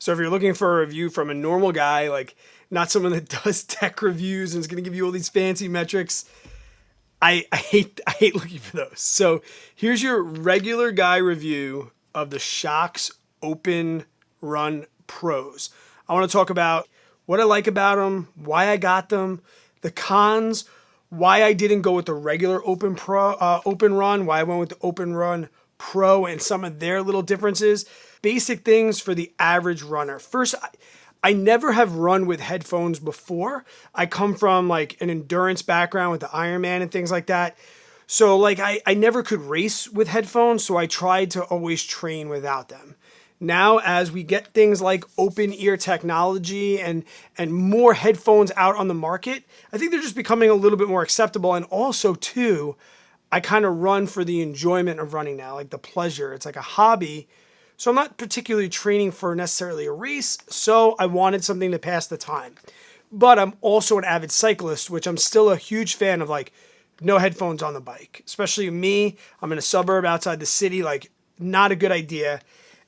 So if you're looking for a review from a normal guy, like not someone that does tech reviews and is going to give you all these fancy metrics, I hate looking for those. So here's your regular guy review of the Shokz Openrun Pros. I want to talk about what I like about them, why I got them, the cons, why I didn't go with the regular Openrun, why I went with the Openrun Pro, and some of their little differences. Basic things for the average runner. First, I never have run with headphones before. I come from like an endurance background with the Ironman and things like that. So like I never could race with headphones, so I tried to always train without them. Now, as we get things like open ear technology and more headphones out on the market, I think they're just becoming a little bit more acceptable. And also too, I kind of run for the enjoyment of running now, like the pleasure. It's like a hobby. So I'm not particularly training for necessarily a race, so I wanted something to pass the time. But I'm also an avid cyclist, which I'm still a huge fan of, like no headphones on the bike. Especially me, I'm in a suburb outside the city, like not a good idea.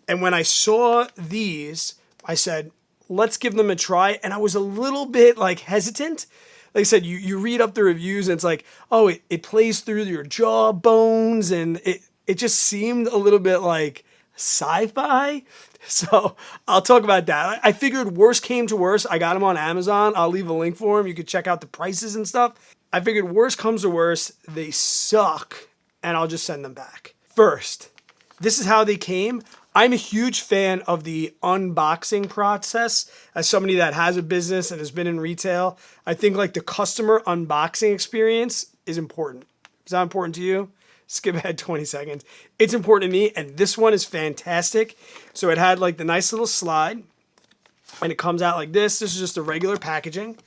And when I saw these, I said, let's give them a try. And I was a little bit like hesitant. Like I said, you read up the reviews and it's like, oh, it plays through your jaw bones. And it just seemed a little bit like sci-fi. So I'll talk about that. I figured worst came to worst. I got them on Amazon. I'll leave a link for them. You could check out the prices and stuff. I figured worst comes to worst. They suck and I'll just send them back. First, this is how they came. I'm a huge fan of the unboxing process. As somebody that has a business and has been in retail, I think like the customer unboxing experience is important. Is that important to you? Skip ahead 20 seconds. It's important to me, and this one is fantastic. So it had like the nice little slide, and it comes out like this. This is just the regular packaging,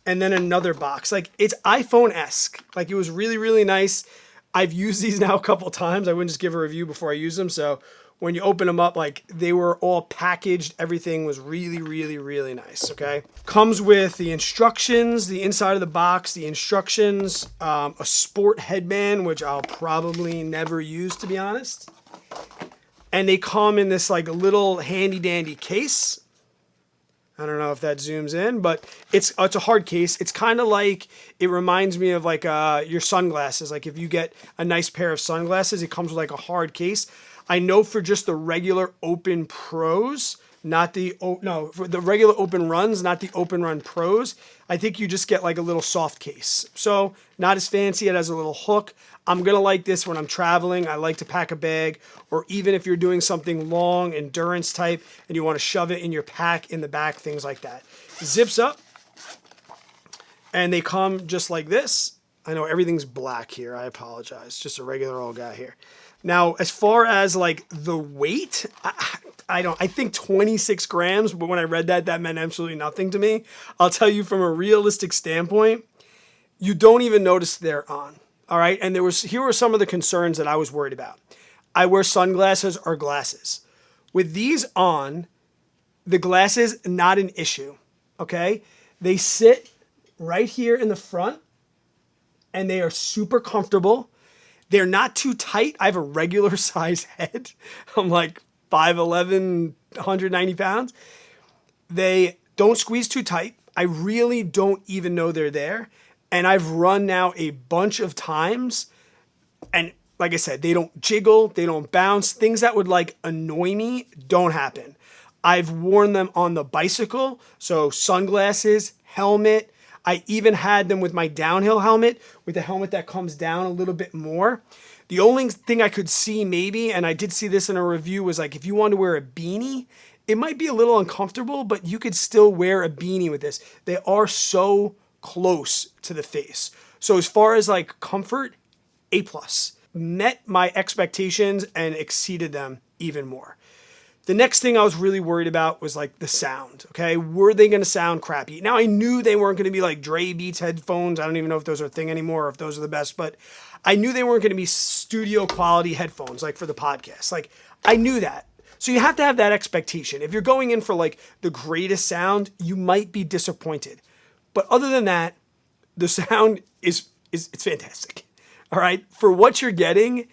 and then another box. Like it's iPhone-esque. Like it was really, really nice. I've used these now a couple times. I wouldn't just give a review before I use them. So when you open them up, like they were all packaged. Everything was really, really, really nice, okay? Comes with the instructions, the inside of the box, the instructions, a sport headband, which I'll probably never use, to be honest. And they come in this like little handy dandy case. I don't know if that zooms in, but it's a hard case. It's kind of like, it reminds me of like your sunglasses. Like if you get a nice pair of sunglasses, it comes with like a hard case. I know for just the regular Open Pros, not the, for the regular Open Runs, not the Open Run Pros, I think you just get like a little soft case. So not as fancy, it has a little hook. I'm going to like this when I'm traveling. I like to pack a bag, or even if you're doing something long, endurance type, and you want to shove it in your pack in the back, things like that. Zips up, and they come just like this. I know everything's black here. I apologize. Just a regular old guy here. Now, as far as like the weight, I think 26 grams, but when I read that, that meant absolutely nothing to me. I'll tell you from a realistic standpoint, you don't even notice they're on. All right. And here were some of the concerns that I was worried about. I wear sunglasses or glasses. With these on, the glasses, not an issue. Okay. They sit right here in the front and they are super comfortable. They're not too tight. I have a regular size head. I'm like 5'11", 190 pounds. They don't squeeze too tight. I really don't even know they're there. And I've run now a bunch of times. And like I said, they don't jiggle. They don't bounce. Things that would like annoy me don't happen. I've worn them on the bicycle. So sunglasses, helmet. I even had them with my downhill helmet, with the helmet that comes down a little bit more. The only thing I could see maybe, and I did see this in a review, was like if you want to wear a beanie, it might be a little uncomfortable, but you could still wear a beanie with this. They are so close to the face. So as far as like comfort, A+. Met my expectations and exceeded them even more. The next thing I was really worried about was like the sound, okay? Were they gonna sound crappy? Now I knew they weren't gonna be like Dre Beats headphones. I don't even know if those are a thing anymore or if those are the best, but I knew they weren't gonna be studio quality headphones like for the podcast. Like I knew that. So you have to have that expectation. If you're going in for like the greatest sound, you might be disappointed. But other than that, the sound it's fantastic. All right? For what you're getting,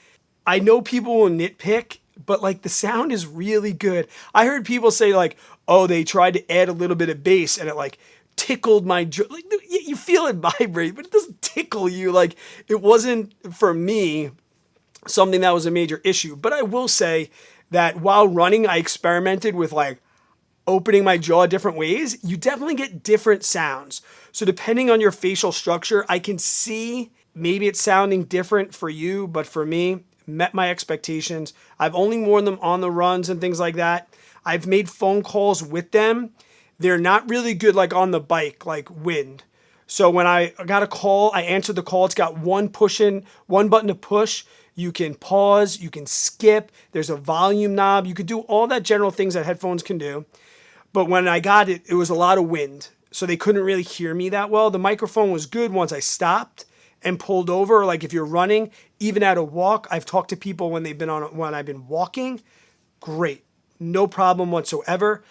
I know people will nitpick, but like the sound is really good. I heard people say like, oh, they tried to add a little bit of bass and it like tickled my jaw. Like, you feel it vibrate, but it doesn't tickle you. Like, it wasn't, for me, something that was a major issue. But I will say that while running, I experimented with like opening my jaw different ways. You definitely get different sounds. So depending on your facial structure, I can see maybe it's sounding different for you, but for me, met my expectations. I've only worn them on the runs and things like that. I've made phone calls with them. They're not really good like on the bike, like wind. So when I got a call, I answered the call. It's got one button to push. You can pause, you can skip. There's a volume knob. You could do all that general things that headphones can do. But when I got it, it was a lot of wind. So they couldn't really hear me that well. The microphone was good once I stopped and pulled over. Like if you're running, even at a walk, I've talked to people when I've been walking. Great. No problem whatsoever.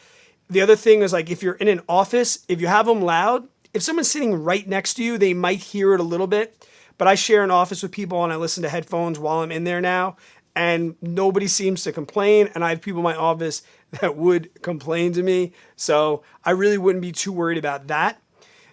The other thing is like if you're in an office, if you have them loud, if someone's sitting right next to you, they might hear it a little bit. But I share an office with people and I listen to headphones while I'm in there now. And nobody seems to complain. And I have people in my office that would complain to me. So I really wouldn't be too worried about that.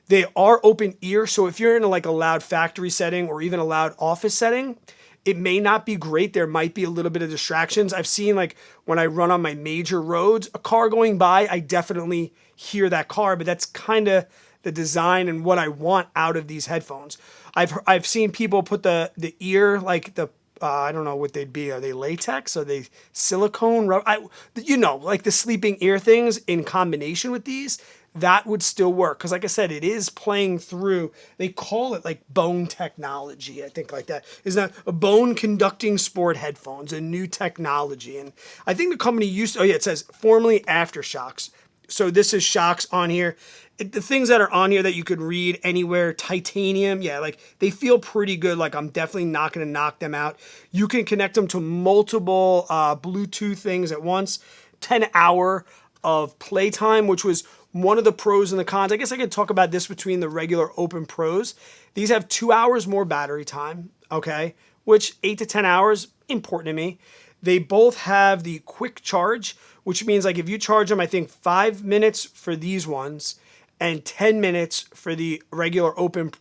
They are open ear. So if you're in like a loud factory setting or even a loud office setting, it may not be great. There might be a little bit of distractions. I've seen like when I run on my major roads, a car going by, I definitely hear that car, but that's kind of the design and what I want out of these headphones. I've seen people put the ear, like the, I don't know what they'd be. Are they latex? Are they silicone? Like the sleeping ear things in combination with these, that would still work. Because like I said, it is playing through, they call it like bone technology, I think like that. Is that a bone conducting sport headphones, a new technology. And I think the company it says formerly Aftershokz. So this is Shokz on here. The things that are on here that you could read anywhere, titanium, yeah, like they feel pretty good. Like I'm definitely not going to knock them out. You can connect them to multiple Bluetooth things at once. 10-hour of playtime, which was one of the pros and the cons. I guess I could talk about this between the regular Open Pros. These have 2 hours more battery time, okay, which 8 to 10 hours, important to me. They both have the quick charge, which means like if you charge them, I think 5 minutes for these ones and 10 minutes for the regular open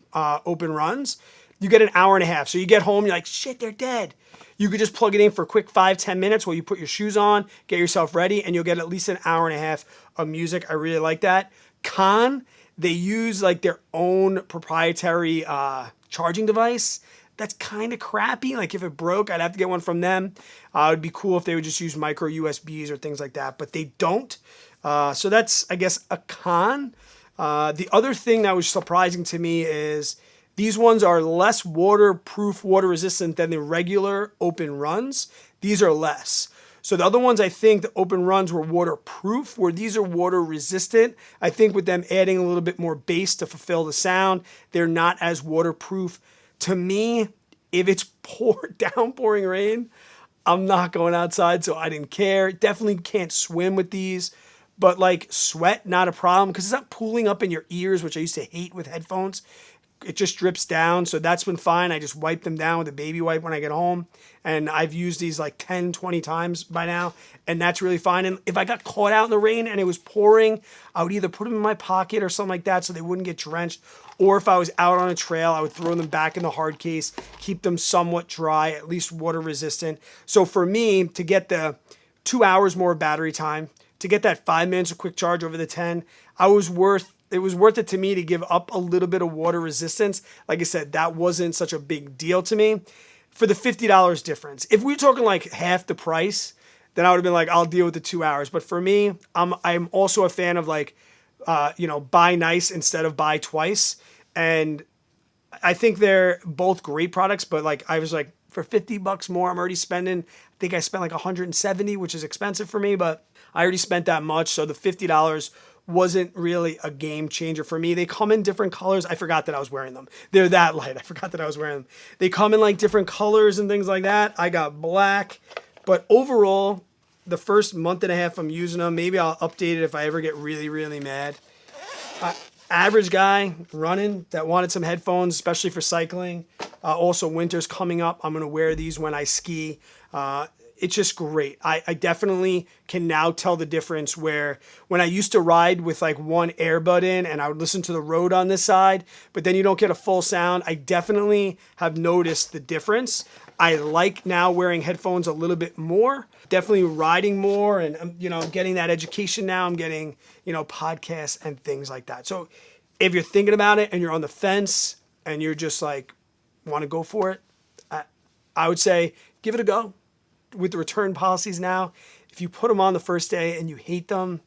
runs, you get an hour and a half. So you get home, you're like, shit, they're dead. You could just plug it in for a quick 5-10 minutes while you put your shoes on, get yourself ready, and you'll get at least an hour and a half of music. I really like that. Con, they use like their own proprietary charging device. That's kind of crappy. Like if it broke, I'd have to get one from them. It would be cool if they would just use micro USBs or things like that, but they don't. So that's, I guess, a con. The other thing that was surprising to me is these ones are less waterproof, water resistant than the regular Open Runs. These are less. So the other ones, I think the Open Runs were waterproof, where these are water resistant. I think with them adding a little bit more bass to fulfill the sound, they're not as waterproof. To me, if it's downpouring rain, I'm not going outside, so I didn't care. Definitely can't swim with these. But like sweat, not a problem because it's not pooling up in your ears, which I used to hate with headphones. It just drips down. So that's been fine. I just wipe them down with a baby wipe when I get home. And I've used these like 10, 20 times by now. And that's really fine. And if I got caught out in the rain and it was pouring, I would either put them in my pocket or something like that so they wouldn't get drenched. Or if I was out on a trail, I would throw them back in the hard case, keep them somewhat dry, at least water resistant. So for me, to get the 2 hours more battery time, to get that 5 minutes of quick charge over the 10, it was worth it to me to give up a little bit of water resistance. Like I said, that wasn't such a big deal to me for the $50 difference. If we were talking like half the price, then I would have been like, I'll deal with the 2 hours. But for me, I'm also a fan of like, buy nice instead of buy twice. And I think they're both great products, but like I was like, for $50 more, I'm already spending, I think I spent like 170, which is expensive for me, but I already spent that much. So the $50 wasn't really a game changer for me. They come in different colors. I forgot that I was wearing them. They're that light. I forgot that I was wearing them. They come in like different colors and things like that. I got black, but overall, the first month and a half I'm using them, maybe I'll update it if I ever get really, really mad. Average guy running that wanted some headphones, especially for cycling. Also, winter's coming up. I'm going to wear these when I ski. it's just great. I definitely can now tell the difference where when I used to ride with like one earbud in and I would listen to the road on this side, but then you don't get a full sound. I definitely have noticed the difference. I like now wearing headphones a little bit more, definitely riding more, and I'm getting that education now. I'm getting, podcasts and things like that. So if you're thinking about it and you're on the fence and you're just like, want to go for it, I would say give it a go. With the return policies now, if you put them on the first day and you hate them,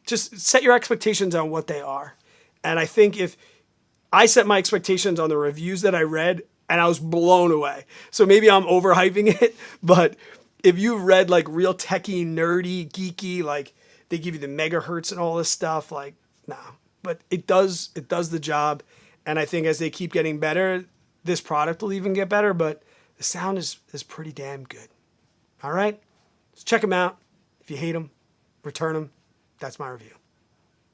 just set your expectations on what they are. And I think if I set my expectations on the reviews that I read and I was blown away. So maybe I'm overhyping it, but if you've read like real techie, nerdy, geeky, like they give you the megahertz and all this stuff, like, nah, but it does the job. And I think as they keep getting better, this product will even get better, but the sound is pretty damn good. All right? So check them out. If you hate them, return them. That's my review.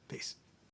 Peace.